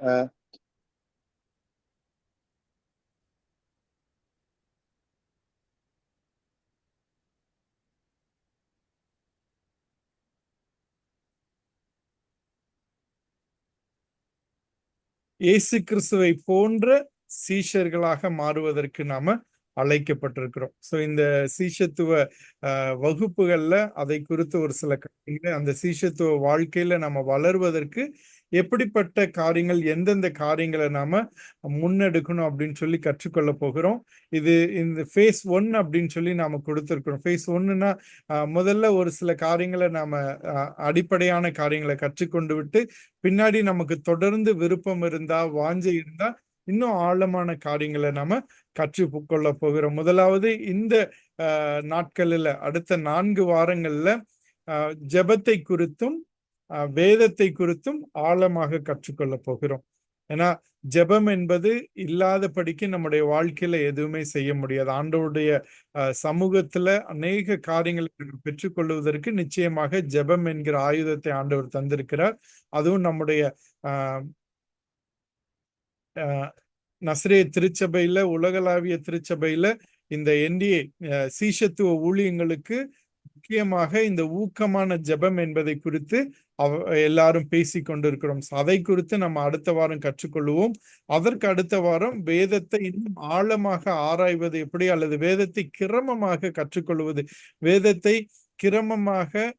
இயேசு கிறிஸ்துவை போன்ற சீஷர்களாக மாறுவதற்கு நாம அழைக்கப்பட்டிருக்கிறோம். ஸோ இந்த சீஷத்துவ வகுப்புகள்ல அதை குறித்து ஒரு சில காரியங்கள், அந்த சீஷத்துவ வாழ்க்கையில நம்ம வளர்வதற்கு எப்படிப்பட்ட காரியங்கள், எந்தெந்த காரியங்களை நாம முன்னெடுக்கணும் அப்படின்னு சொல்லி கற்றுக்கொள்ள போகிறோம். இது இந்த ஃபேஸ் 1 அப்படின்னு சொல்லி நாம கொடுத்திருக்கிறோம். ஃபேஸ் 1ன்னா முதல்ல ஒரு சில காரியங்களை நாம அடிப்படையான காரியங்களை கற்றுக்கொண்டு விட்டு, பின்னாடி நமக்கு தொடர்ந்து விருப்பம் இருந்தா, வாஞ்சை இருந்தா, இன்னும் ஆழமான காரியங்களை நாம கற்றுக்கொள்ள போகிறோம். முதலாவது இந்த நாட்களில் அடுத்த 4 வாரங்கள்ல ஜெபத்தை குறித்தும் வேதத்தை குறித்தும் ஆழமாக கற்றுக்கொள்ள போகிறோம். ஏன்னா ஜெபம் என்பது இல்லாதபடிக்கு நம்முடைய வாழ்க்கையில எதுவுமே செய்ய முடியாது. ஆண்டவருடைய சமூகத்துல அநேக காரியங்களை பெற்றுக்கொள்வதற்கு நிச்சயமாக ஜெபம் என்கிற ஆயுதத்தை ஆண்டவர் தந்திருக்கிறார். அதுவும் நம்முடைய நசரேய திருச்சபையில, உலகளாவிய திருச்சபையில இந்த NDA சீஷத்துவ ஊழியங்களுக்கு முக்கியமாக இந்த ஊக்கமான ஜெபம் என்பதை குறித்து எல்லாரும் பேசிக் கொண்டிருக்கிறோம். அதை குறித்து நம்ம அடுத்த வாரம் கற்றுக்கொள்வோம். அதற்கு அடுத்த வாரம் வேதத்தை இன்னும் ஆழமாக ஆராய்வது எப்படி, அல்லது வேதத்தை கிரமமாக கற்றுக்கொள்வது, வேதத்தை கிரமமாக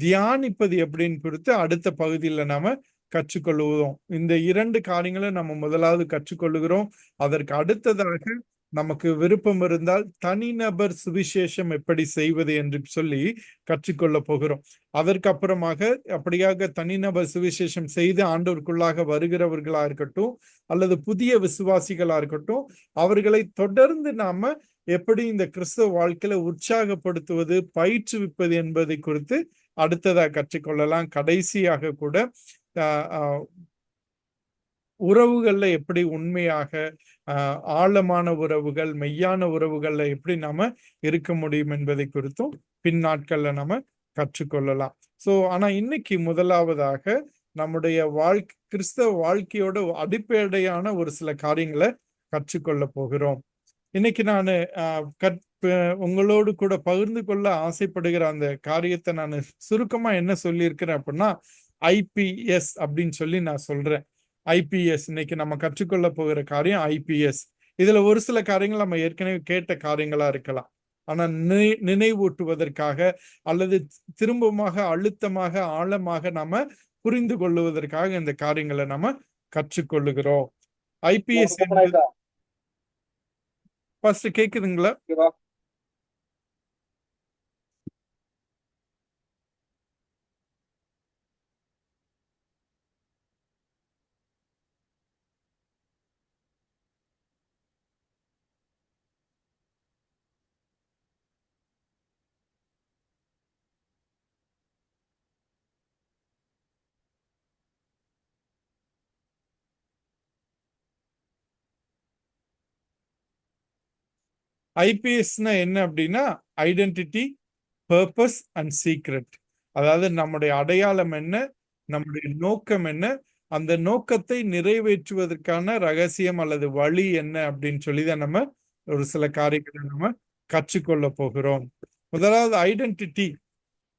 தியானிப்பது எப்படின்னு குறித்து அடுத்த பகுதியில் நாம கற்றுக்கொள்ளுவோம். இந்த 2 காரியங்களை நம்ம முதலாவது கற்றுக்கொள்ளுகிறோம். அதற்கு அடுத்ததாக நமக்கு விருப்பம் இருந்தால் தனிநபர் சுவிசேஷம் எப்படி செய்வது என்று சொல்லி கற்றுக்கொள்ள போகிறோம். அதற்கு அப்புறமாக அப்படியாக தனிநபர் சுவிசேஷம் செய்து ஆண்டவருக்குள்ளாக வருகிறவர்களா இருக்கட்டும், அல்லது புதிய விசுவாசிகளா இருக்கட்டும், அவர்களை தொடர்ந்து நாம எப்படி இந்த கிறிஸ்தவ வாழ்க்கையில உற்சாகப்படுத்துவது, பயிற்றுவிப்பது என்பதை குறித்து அடுத்ததாக கற்றுக்கொள்ளலாம். கடைசியாக கூட உறவுகள்ல எப்படி உண்மையாக ஆழமான உறவுகள், மெய்யான உறவுகள்ல எப்படி நாம இருக்க முடியும் என்பதை குறித்தும் பின் நாட்கள்ல நாம கற்றுக்கொள்ளலாம். ஆனா இன்னைக்கு முதலாவதாக நம்முடைய கிறிஸ்தவ வாழ்க்கையோட அடிப்படையான ஒரு சில காரியங்களை கற்றுக்கொள்ள போகிறோம். இன்னைக்கு நான் உங்களோடு கூட பகிர்ந்து கொள்ள ஆசைப்படுகிற அந்த காரியத்தை நான் சுருக்கமா என்ன சொல்லியிருக்கிறேன் அப்படின்னா, IPS அப்படின்னு சொல்லி நான் சொல்றேன். IPS இன்னைக்கு நம்ம கற்றுக்கொள்ள போகிற காரியம் IPS. இதுல ஒரு சில காரியங்கள் நம்ம ஏற்கனவே கேட்ட காரியங்களா இருக்கலாம். ஆனா நினைவூட்டுவதற்காக அல்லது திரும்பமாக அழுத்தமாக ஆழமாக நாம புரிந்து கொள்ளுவதற்காக இந்த காரியங்களை நம்ம கற்றுக்கொள்ளுகிறோம். IPS ஃபர்ஸ்ட் கேக்குதுங்களா? ஐபிஎஸ்னா என்ன அப்படின்னா, ஐடென்டிட்டி, பர்பஸ் அண்ட் சீக்ரெட். அதாவது நம்முடைய அடையாளம் என்ன, நம்முடைய நோக்கம் என்ன, அந்த நோக்கத்தை நிறைவேற்றுவதற்கான ரகசியம் அல்லது வழி என்ன அப்படின்னு சொல்லிதான் நம்ம ஒரு சில காரியங்களை நம்ம கற்றுக்கொள்ள போகிறோம். முதலாவது ஐடென்டிட்டி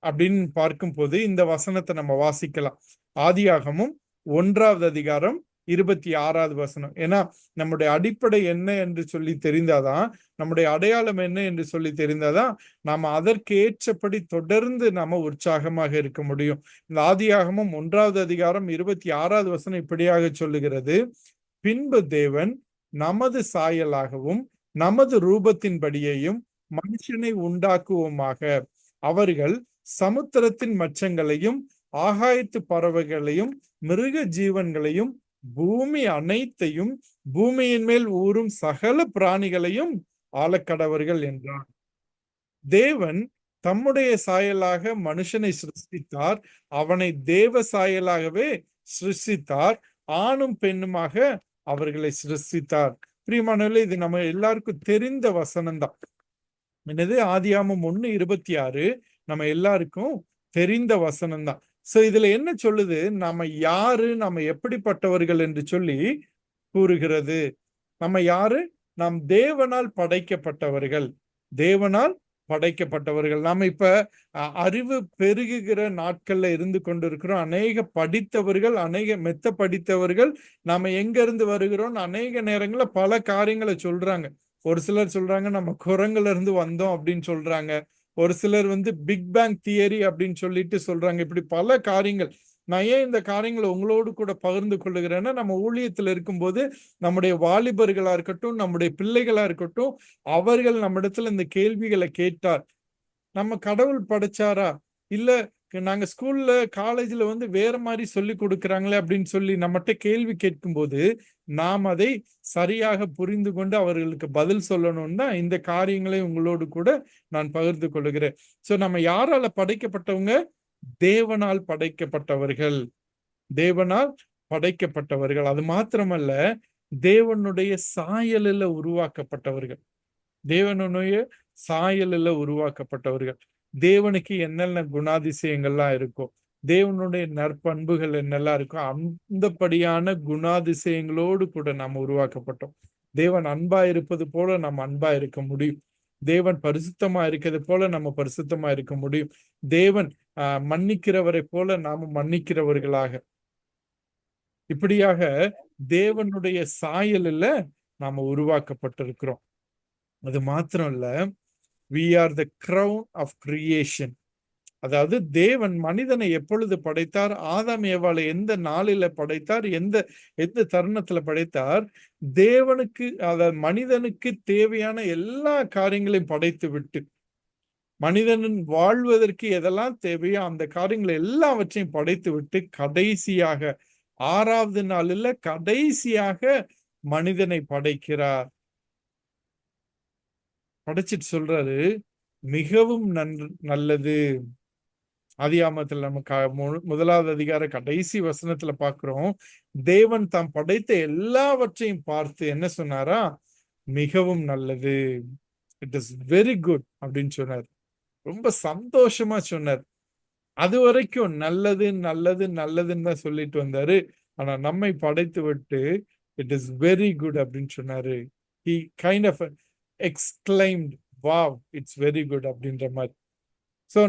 அப்படின்னு பார்க்கும் போது இந்த வசனத்தை நம்ம வாசிக்கலாம். ஆதியாகமும் 1வது அதிகாரம் 26வது வசனம். ஏன்னா நம்முடைய அடிப்படை என்ன என்று சொல்லி தெரிந்தாதான், நம்முடைய அடையாளம் என்ன என்று சொல்லி தெரிந்தாதான் நாம அதற்கு ஏற்றபடி தொடர்ந்து நாம உற்சாகமாக இருக்க முடியும். இந்த ஆதியாகமும் 1வது அதிகாரம் 26வது வசனம் இப்படியாக சொல்லுகிறது: பின்பு தேவன் நமது சாயலாகவும் நமது ரூபத்தின்படியையும் மனுஷனை உண்டாக்குவோமாக, அவர்கள் சமுத்திரத்தின் மச்சங்களையும் ஆகாயத்து பறவைகளையும் மிருக ஜீவன்களையும் பூமி அனைத்தையும் பூமியின் மேல் ஊறும் சகல பிராணிகளையும் ஆளக்கடவர்கள் என்றார். தேவன் தம்முடைய சாயலாக மனுஷனை சிருஷ்டித்தார். அவனை தேவ சாயலாகவே சிருஷ்டித்தார். ஆணும் பெண்ணுமாக அவர்களை சிருஷ்டித்தார். பிரியமானவர்களே, இது நம்ம எல்லாருக்கும் தெரிந்த வசனம் தான். என்னது? ஆதியாகமம் 1:26 நம்ம எல்லாருக்கும் தெரிந்த வசனம் தான். சோ இதுல என்ன சொல்லுது? நாம யாரு, நாம எப்படிப்பட்டவர்கள் என்று சொல்லி கூறுகிறது. நம்ம யாரு? நாம் தேவனால் படைக்கப்பட்டவர்கள். தேவனால் படைக்கப்பட்டவர்கள். நாம இப்ப அறிவு பெருகுகிற நாட்கள்ல இருந்து கொண்டிருக்கிறோம். அநேக படித்தவர்கள், அநேக மெத்த படித்தவர்கள் நாம எங்க இருந்து வருகிறோம் அநேக நேரங்கள்ல பல காரியங்களை சொல்றாங்க. ஒரு சிலர் சொல்றாங்க நம்ம குரங்குல இருந்து வந்தோம் அப்படின்னு சொல்றாங்க. ஒரு சிலர் வந்து பிக் பேங் தியரி அப்படின்னு சொல்லிட்டு சொல்றாங்க. இப்படி பல காரியங்கள். நான் ஏன் இந்த காரியங்களை உங்களோடு கூட பகிர்ந்து கொள்ளுகிறேன்னா, நம்ம ஊழியத்தில் இருக்கும்போது நம்முடைய வாலிபர்களா இருக்கட்டும், நம்முடைய பிள்ளைகளா இருக்கட்டும், அவர்கள் நம்மிடத்துல இந்த கேள்விகளை கேட்டார். நம்ம கடவுள் படைச்சாரா? இல்ல நாங்க ஸ்கூல்ல, காலேஜ்ல வந்து வேற மாதிரி சொல்லி கொடுக்குறாங்களே அப்படின்னு சொல்லி நம்மகிட்ட கேள்வி கேட்கும்போது, நாம் அதை சரியாக புரிந்து கொண்டு அவர்களுக்கு பதில் சொல்லணும்னு தான் இந்த காரியங்களை உங்களோடு கூட நான் பகிர்ந்து கொள்கிறேன். சோ நம்ம யாரால படைக்கப்பட்டவங்க? தேவனால் படைக்கப்பட்டவர்கள். தேவனால் படைக்கப்பட்டவர்கள். அது மாத்திரமல்ல, தேவனுடைய சாயலில் உருவாக்கப்பட்டவர்கள். தேவனுடைய சாயலில் உருவாக்கப்பட்டவர்கள். தேவனுக்கு என்னென்ன குணாதிசயங்கள்லாம் இருக்கும், தேவனுடைய நற்பண்புகள் என்னெல்லாம் இருக்கும், அந்தபடியான குணாதிசயங்களோடு கூட நாம் உருவாக்கப்பட்டோம். தேவன் அன்பா இருப்பது போல நம்ம அன்பா இருக்க முடியும். தேவன் பரிசுத்தமா இருக்கிறது போல நம்ம பரிசுத்தமா இருக்க முடியும். தேவன் மன்னிக்கிறவரை போல நாம மன்னிக்கிறவர்களாக, இப்படியாக தேவனுடைய சாயலில் நாம உருவாக்கப்பட்டிருக்கிறோம். அது மாத்திரம் இல்ல, we are the crown of creation. அதாவது தேவன் மனிதனை எப்பொழுது படைத்தார்? ஆதாம் ஏவாளை எந்த நாளில படைத்தார்? எந்த எந்த தருணத்துல படைத்தார்? தேவனுக்கு, அதாவது மனிதனுக்கு தேவையான எல்லா காரியங்களையும் படைத்து விட்டு, மனிதனின் வாழ்வதற்கு எதெல்லாம் தேவையோ அந்த காரியங்களை எல்லாவற்றையும் படைத்து விட்டு, கடைசியாக 6வது நாளில் கடைசியாக மனிதனை படைக்கிறார். படைச்சிட்டு சொல்றாரு, மிகவும் நல்லது. ஆதியாகமத்துல நம்ம 1வது அதிகார கடைசி வசனத்துல பார்க்கிறோம், தேவன் தாம் படைத்த எல்லாவற்றையும் பார்த்து என்ன சொன்னாரா? மிகவும் நல்லது. இட் இஸ் வெரி குட் அப்படின்னு சொன்னார். ரொம்ப சந்தோஷமா சொன்னார். அது வரைக்கும் நல்லது நல்லது நல்லதுன்னு தான் சொல்லிட்டு வந்தாரு. ஆனா நம்மை படைத்து விட்டு இட் இஸ் வெரி குட் அப்படின்னு சொன்னாரு. he kind of exclaimed, wow, it's very good அப்படின்ற மாதிரி. சோ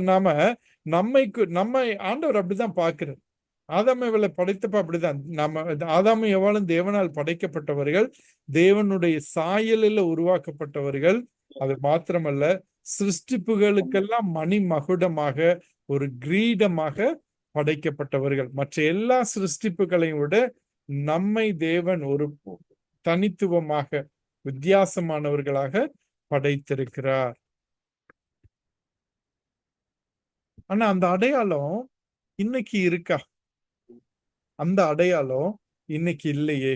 நம்மை ஆண்டவர் அப்படிதான் பார்க்கிறார். ஆதாம் ஏவாளை படைத்தப்ப அப்படிதான். நம்ம ஆதாம் ஏவாளும் தேவனால் படைக்கப்பட்டவர்கள், தேவனுடைய சாயலில் உருவாக்கப்பட்டவர்கள். அது மாத்திரமல்ல, சிருஷ்டிப்புகளுக்கெல்லாம் மணிமகுடமாக, ஒரு கிரீடமாக படைக்கப்பட்டவர்கள். மற்ற எல்லா சிருஷ்டிப்புகளையும் விட நம்மை தேவன் ஒரு தனித்துவமாக, வித்தியாசமானவர்களாக படைத்திருக்கிறார். ஆனா அந்த அடையாளம் இன்னைக்கு இருக்கா? அந்த அடையாளம் இன்னைக்கு இல்லையே.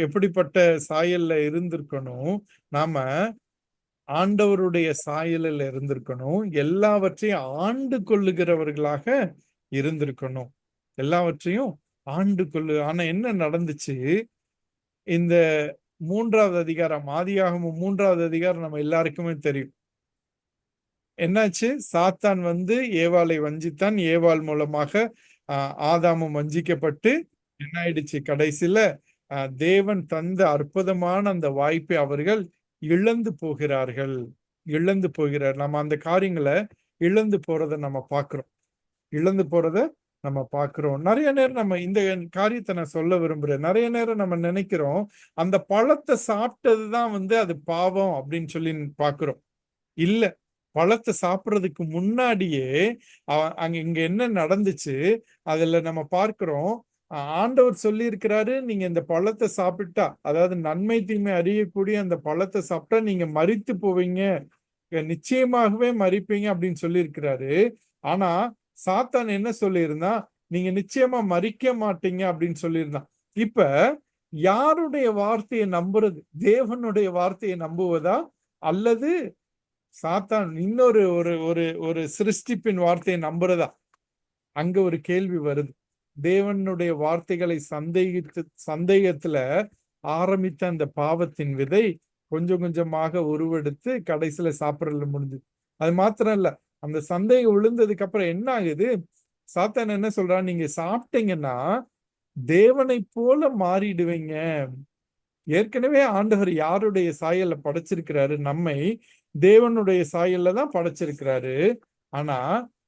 எப்படிப்பட்ட சாயல்ல இருந்திருக்கணும்? நாம ஆண்டவருடைய சாயலில் இருந்திருக்கணும். எல்லாவற்றையும் ஆண்டு கொள்ளுகிறவர்களாக இருந்திருக்கணும். எல்லாவற்றையும் ஆண்டு கொள்ளு. ஆனா என்ன நடந்துச்சு? இந்த 3வது அதிகாரம், ஆதியாகமம் 3வது அதிகாரம் நம்ம எல்லாருக்குமே தெரியும். என்னாச்சு? சாத்தான் வந்து ஏவாளை வஞ்சித்தான். ஏவாள் மூலமாக ஆதாமும் வஞ்சிக்கப்பட்டு என்ன ஆயிடுச்சு? கடைசியில தேவன் தந்த அற்புதமான அந்த வாய்ப்பை அவர்கள் இழந்து போகிறார்கள். இழந்து போகிறார். நம்ம அந்த காரியங்களை இழந்து போறதை நம்ம பார்க்கிறோம். இழந்து போறத நம்ம பார்க்கிறோம். நிறைய நேரம் நம்ம இந்த காரியத்தை நான் சொல்ல விரும்புறேன். நிறைய நேரம் நம்ம நினைக்கிறோம் அந்த பழத்தை சாப்பிட்டதுதான் வந்து அது பாவம் அப்படின்னு சொல்லி பார்க்கிறோம். இல்ல, பழத்தை சாப்பிடுறதுக்கு முன்னாடியே இங்க என்ன நடந்துச்சு அதுல நம்ம பார்க்கிறோம். ஆண்டவர் சொல்லி இருக்கிறாரு, நீங்க இந்த பழத்தை சாப்பிட்டா, அதாவது நன்மை தீமை அறியக்கூடிய அந்த பழத்தை சாப்பிட்டா நீங்க மரித்து போவீங்க, நிச்சயமாகவே மரிப்பீங்க அப்படின்னு சொல்லி இருக்கிறாரு. ஆனா சாத்தான் என்ன சொல்லியிருந்தா? நீங்க நிச்சயமா மரிக்க மாட்டீங்க அப்படின்னு சொல்லியிருந்தான். இப்ப யாருடைய வார்த்தையை நம்புறது? தேவனுடைய வார்த்தையை நம்புவதா, அல்லது சாத்தான் இன்னொரு ஒரு ஒரு ஒரு சிருஷ்டிப்பின் வார்த்தையை நம்புறதா? அங்க ஒரு கேள்வி வருது. தேவனுடைய வார்த்தைகளை சந்தேகத்துல ஆரம்பித்த அந்த பாவத்தின் விதை கொஞ்சம் கொஞ்சமாக உருவெடுத்து கடைசியில சாப்பிடல முடிஞ்சது. அது மாத்திரம் இல்ல, அந்த சந்தேகம் விழுந்ததுக்கு அப்புறம் என்ன ஆகுது? சாத்தான் என்ன சொல்றான்? நீங்க சாப்பிட்டீங்கன்னா தேவனை போல மாறிடுவீங்க. ஏற்கனவே ஆண்டவர் யாருடைய சாயல்ல படைச்சிருக்கிறாரு? நம்மை தேவனுடைய சாயல்ல தான் படைச்சிருக்கிறாரு. ஆனா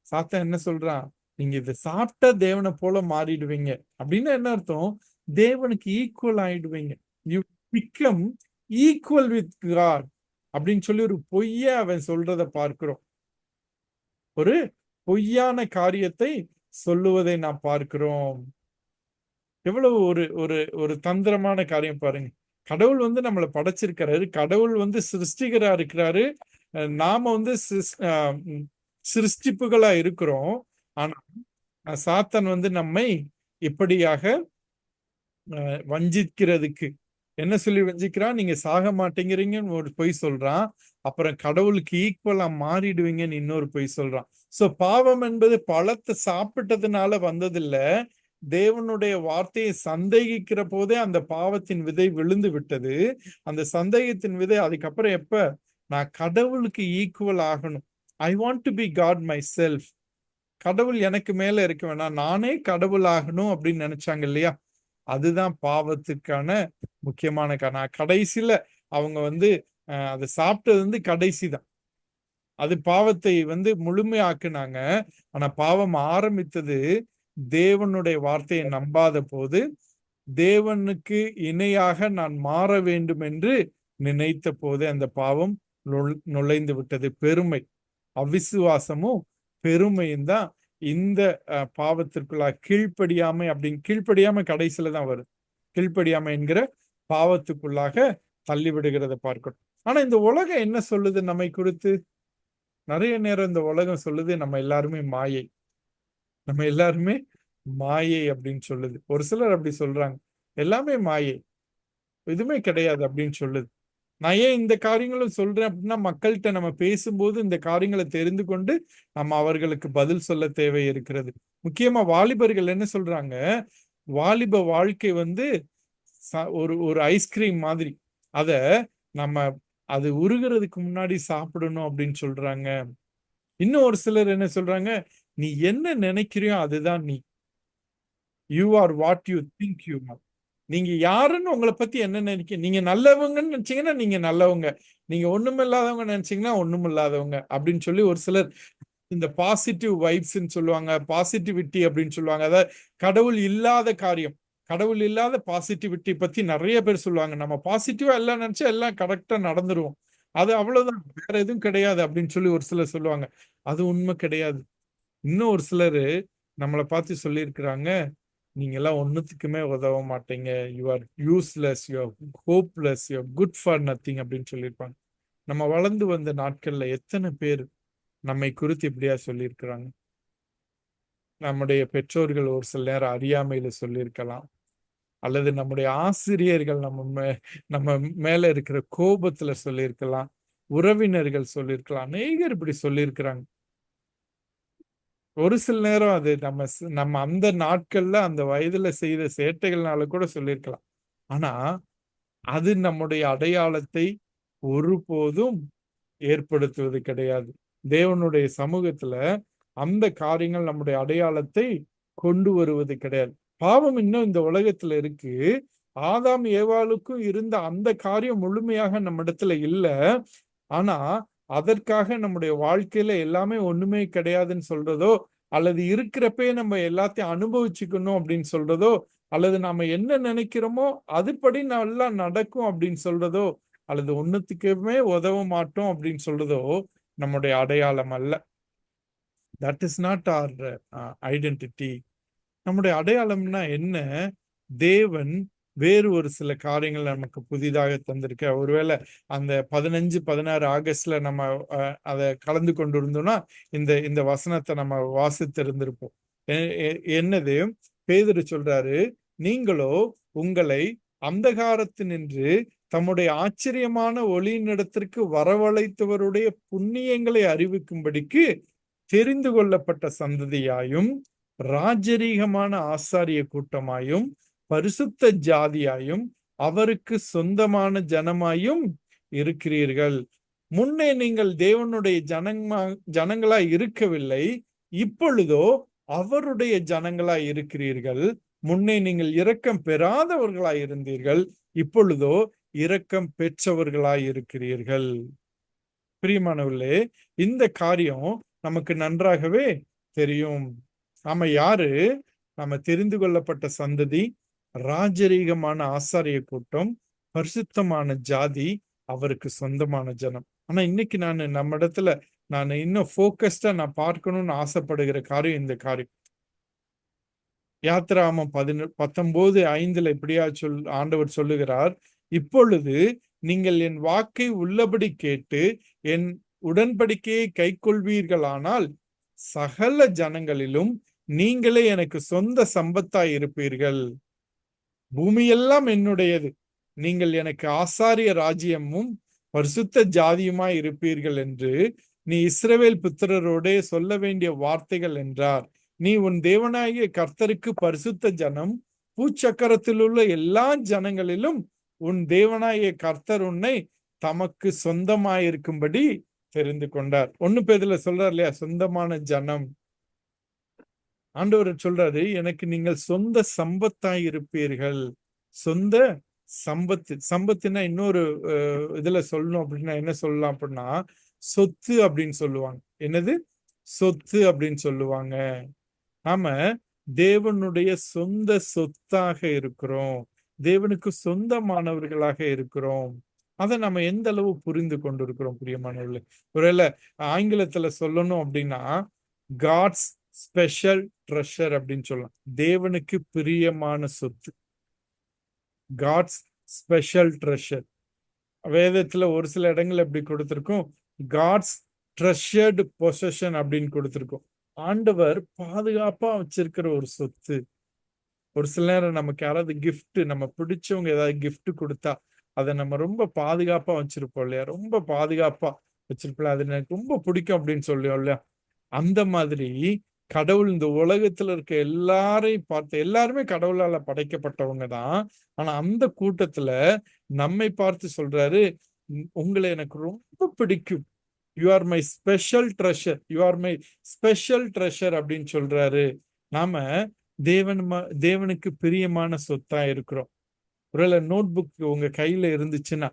சாத்தான் என்ன சொல்றான்? நீங்க இதை சாப்பிட்டா தேவனை போல மாறிடுவீங்க. அப்படின்னு என்ன அர்த்தம்? தேவனுக்கு ஈக்குவல் ஆயிடுவீங்க. You become equal with God அப்படின்னு சொல்லி ஒரு பொய்ய அவன் சொல்றதை பார்க்கிறோம். ஒரு பொய்யான காரியத்தை சொல்லுவதை நாம் பார்க்கிறோம். எவ்வளவு ஒரு ஒரு ஒரு தந்திரமான காரியம் பாருங்க. கடவுள் நம்மளை படைச்சிருக்கிறாரு. கடவுள் சிருஷ்டிகரா இருக்கிறாரு. நாம சிருஷ்டிப்புகளா இருக்கிறோம். ஆனா சாத்தான் நம்மை இப்படியாக வஞ்சிக்கிறதுக்கு என்ன சொல்லி வஞ்சிக்கிறான்? நீங்க சாக மாட்டேங்கிறீங்கன்னு ஒரு பொய் சொல்றான். அப்புறம் கடவுளுக்கு ஈக்குவலா மாறிடுவீங்கன்னு இன்னொரு பொய் சொல்றான். சோ பாவம் என்பது பழத்தை சாப்பிட்டதுனால வந்ததில்ல. தேவனுடைய வார்த்தையை சந்தேகிக்கிற போதே அந்த பாவத்தின் விதை விழுந்து விட்டது. அந்த சந்தேகத்தின் விதை அதுக்கப்புறம் எப்ப? நான் கடவுளுக்கு ஈக்குவல் ஆகணும். I want to be God myself. கடவுள் எனக்கு மேல இருக்க வேணாம், நானே கடவுள் ஆகணும் அப்படின்னு நினைச்சாங்க இல்லையா? அதுதான் பாவத்துக்கான முக்கியமான காரணம். கடைசியில அவங்க அதை சாப்பிட்டது கடைசி தான். அது பாவத்தை முழுமையாக்குனாங்க. ஆனா பாவம் ஆரம்பித்தது தேவனுடைய வார்த்தையை நம்பாத போது, தேவனுக்கு இணையாக நான் மாற வேண்டும் என்று நினைத்த போது அந்த பாவம் நுழைந்து விட்டது. பெருமை, அவிசுவாசமும் பெருமையும் தான் இந்த பாவத்திற்குள்ள கீழ்ப்படியாமை. அப்படின்னு கீழ்ப்படியாமை கடைசியில தான் வரும். கீழ்ப்படியாமை என்கிற பாவத்துக்குள்ளாக தள்ளிவிடுகிறத பார்க்கணும். ஆனா இந்த உலகம் என்ன சொல்லுது நம்மை குறித்து? நிறைய நேரம் இந்த உலகம் சொல்லுது நம்ம எல்லாருமே மாயை, நம்ம எல்லாருமே மாயை அப்படின்னு சொல்லுது. ஒரு சிலர் அப்படி சொல்றாங்க, எல்லாமே மாயை, எதுவுமே கிடையாது அப்படின்னு சொல்லுது. நான் ஏன் இந்த காரியங்களும் சொல்றேன் அப்படின்னா, மக்கள்கிட்ட நம்ம பேசும்போது இந்த காரியங்களை தெரிந்து கொண்டு நம்ம அவர்களுக்கு பதில் சொல்ல தேவை இருக்கிறது. முக்கியமா வாலிபர்கள் என்ன சொல்றாங்க? வாலிப வாழ்க்கை ஒரு ஒரு ஐஸ்கிரீம் மாதிரி. அத நம்ம அது உருகிறதுக்கு முன்னாடி சாப்பிடணும் அப்படின்னு சொல்றாங்க. இன்னும் ஒரு சிலர் என்ன சொல்றாங்க? நீ என்ன நினைக்கிறியோ அதுதான் நீ. You are what you think you are. நீங்க யாருன்னு உங்களை பத்தி என்ன நினைக்க, நீங்க நல்லவங்கன்னு நினைச்சீங்கன்னா நீங்க நல்லவங்க, நீங்க ஒண்ணுமில்லாதவங்க நினைச்சீங்கன்னா ஒண்ணுமில்லாதவங்க அப்படின்னு சொல்லி ஒரு சிலர் இந்த பாசிட்டிவ் வைப்ஸ் சொல்லுவாங்க, பாசிட்டிவிட்டி அப்படின்னு சொல்லுவாங்க. அதாவது கடவுள் இல்லாத காரியம், கடவுள் இல்லாத பாசிட்டிவிட்டி பத்தி நிறைய பேர் சொல்லுவாங்க. நம்ம பாசிட்டிவா எல்லாம் நினைச்சா எல்லாம் கரெக்டா நடந்துருவோம், அது அவ்வளவுதான், வேற எதுவும் கிடையாது அப்படின்னு சொல்லி ஒரு சிலர் சொல்லுவாங்க. அது உண்மை கிடையாது. இன்னும் ஒரு சிலரு நம்மளை பார்த்து சொல்லியிருக்கிறாங்க, நீங்க எல்லாம் ஒன்னுத்துக்குமே உதவ மாட்டீங்க, you are useless, you are hopeless, you are good for nothing அப்படின்னு சொல்லியிருப்பாங்க. நம்ம வளர்ந்து வந்த நாட்கள்ல எத்தனை பேர் நம்மை குறித்து இப்படியா சொல்லியிருக்கிறாங்க? நம்முடைய பெற்றோர்கள் ஒரு சில நேரம் அறியாமையில சொல்லியிருக்கலாம், அல்லது நம்முடைய ஆசிரியர்கள் நம்ம மேல இருக்கிற கோபத்துல சொல்லியிருக்கலாம், உறவினர்கள் சொல்லியிருக்கலாம், அநேகர் இப்படி சொல்லியிருக்கிறாங்க. ஒரு சில நேரம் அது நம்ம அந்த நாட்கள்ல அந்த வயதுல செய்த சேட்டைகள்னால கூட சொல்லியிருக்கலாம். ஆனா அது நம்முடைய அடையாளத்தை ஒருபோதும் ஏற்படுத்துவது கிடையாது. தேவனுடைய சமூகத்துல அந்த காரியங்கள் நம்முடைய அடையாளத்தை கொண்டு வருவது கிடையாது. பாவம் இன்னும் இந்த உலகத்துல இருக்கு. ஆதாம் ஏவாளுக்கும் இருந்த அந்த காரியம் முழுமையாக நம்ம இடத்துல இல்ல. ஆனா அதற்காக நம்முடைய வாழ்க்கையில எல்லாமே ஒண்ணுமே கிடையாதுன்னு சொல்றதோ, அல்லது இருக்கிறப்பே நம்ம எல்லாத்தையும் அனுபவிச்சுக்கணும் அப்படின்னு சொல்றதோ, அல்லது நாம என்ன நினைக்கிறோமோ அதுபடி நல்லா நடக்கும் அப்படின்னு சொல்றதோ, அல்லது ஒண்ணுத்துக்குமே உதவ மாட்டோம் அப்படின்னு சொல்றதோ நம்முடைய அடையாளம் அல்ல. That is not our identity. நம்முடைய அடையாளம்னா என்ன? தேவன் வேறு ஒரு சில காரியங்கள் நமக்கு புதிதாக தந்திருக்க. ஒருவேளை அந்த 15, 16 ஆகஸ்ட்ல நம்ம அதை கலந்து கொண்டு இருந்தோம்னா இந்த இந்த வசனத்தை நம்ம வாசித்து இருந்திருப்போம். என்னது பேதுரு சொல்றாரு, நீங்களோ உங்களை அந்தகாரத்தினின்று தம்முடைய ஆச்சரியமான ஒளியினிடத்திற்கு வரவழைத்தவருடைய புண்ணியங்களை அறிவிக்கும்படிக்கு தெரிந்து கொள்ளப்பட்ட சந்ததியாயும் ராஜரீகமான ஆசாரிய கூட்டமாயும் பரிசுத்த ஜாதியாயும் அவருக்கு சொந்தமான ஜனமாயும் இருக்கிறீர்கள். முன்னே நீங்கள் தேவனுடைய ஜனங்களாய் இருக்கவில்லை, இப்பொழுதோ அவருடைய ஜனங்களாய் இருக்கிறீர்கள். முன்னே நீங்கள் இரக்கம் பெறாதவர்களாய் இருந்தீர்கள், இப்பொழுதோ இரக்கம் பெற்றவர்களாய் இருக்கிறீர்கள். பிரியமானவர்களே, இந்த காரியம் நமக்கு நன்றாகவே தெரியும். நாம யாரு? நம்ம தெரிந்து கொள்ளப்பட்ட சந்ததி, ராஜரீகமான ஆசாரிய கூட்டம், பரிசுத்தமான ஜாதி, அவருக்கு சொந்தமான ஜனம். ஆனா இன்னைக்கு நம்ம இடத்துல நான் இன்னும் போக்கஸ்டா நான் பார்க்கணும்னு ஆசைப்படுகிற காரியம் இந்த காரியம். யாத்திராமம் 19:5 இப்படியா ஆண்டவர் சொல்லுகிறார், இப்பொழுது நீங்கள் என் வாக்கை உள்ளபடி கேட்டு என் உடன்படிக்கையை கைக்கொள்வீர்களானால் சகல ஜனங்களிலும் நீங்களே எனக்கு சொந்த சம்பத்தாய் இருப்பீர்கள். பூமியெல்லாம் என்னுடையது, நீங்கள் எனக்கு ஆசாரிய ராஜ்யமும் பரிசுத்த ஜாதியுமாய் இருப்பீர்கள் என்று நீ இஸ்ரவேல் புத்திரரோடே சொல்ல வேண்டிய வார்த்தைகள் என்றார். நீ உன் தேவனாகிய கர்த்தருக்கு பரிசுத்த ஜனம், பூச்சக்கரத்தில் உள்ள எல்லா ஜனங்களிலும் உன் தேவனாகிய கர்த்தர் உன்னை தமக்கு சொந்தமாயிருக்கும்படி தெரிந்து கொண்டார். 1 பேதுருல சொல்றார் இல்லையா, சொந்தமான ஜனம். ஆண்டவர் சொல்றாரு, எனக்கு நீங்கள் சொந்த சம்பத்தாய் இருப்பீர்கள். சொந்த சம்பத்து. சம்பத்துனா இன்னொரு இதுல சொல்லணும் அப்படின்னா என்ன சொல்லலாம் அப்படின்னா, சொத்து அப்படின்னு சொல்லுவாங்க. என்னது? சொத்து அப்படின்னு சொல்லுவாங்க. நாம தேவனுடைய சொந்த சொத்தாக இருக்கிறோம், தேவனுக்கு சொந்தமானவர்களாக இருக்கிறோம். அதை நம்ம எந்த அளவு புரிந்து கொண்டிருக்கிறோம் பிரியமானவர்களே? ஒருவேளை ஆங்கிலத்துல சொல்லணும் அப்படின்னா, காட்ஸ் ஸ்பெஷல் ட்ரெஷர் அப்படின்னு சொல்லலாம். தேவனுக்கு பிரியமான சொத்து, காட்ஸ் ஸ்பெஷல் ட்ரெஷர். வேதத்துல ஒரு சில இடங்கள் எப்படி கொடுத்திருக்கும், காட்ஸ் ட்ரெஷர்டு பொசஷன் அப்படின்னு கொடுத்திருக்கும். ஆண்டவர் பாதுகாப்பா வச்சிருக்கிற ஒரு சொத்து. ஒரு சில நேரம் நமக்கு யாராவது கிஃப்ட், நம்ம பிடிச்சவங்க ஏதாவது கிஃப்ட் கொடுத்தா அதை நம்ம ரொம்ப பாதுகாப்பா வச்சிருப்போம் இல்லையா, ரொம்ப பாதுகாப்பா வச்சிருப்போம், அது எனக்கு ரொம்ப பிடிக்கும் அப்படின்னு சொல்லுவோம் இல்லையா. அந்த மாதிரி கடவுள் இந்த உலகத்துல இருக்க எல்லாரையும் பார்த்து, எல்லாருமே கடவுளால படைக்கப்பட்டவங்க தான். ஆனா அந்த கூட்டத்துல நம்மை பார்த்து சொல்றாரு, உங்களை எனக்கு ரொம்ப பிடிக்கும், you are my special treasure, you are my special treasure அப்படின்னு சொல்றாரு. நாம தேவனுக்கு பிரியமான சொத்தா இருக்கிறோம். ஒருவேளை நோட் புக் உங்க கையில இருந்துச்சுன்னா,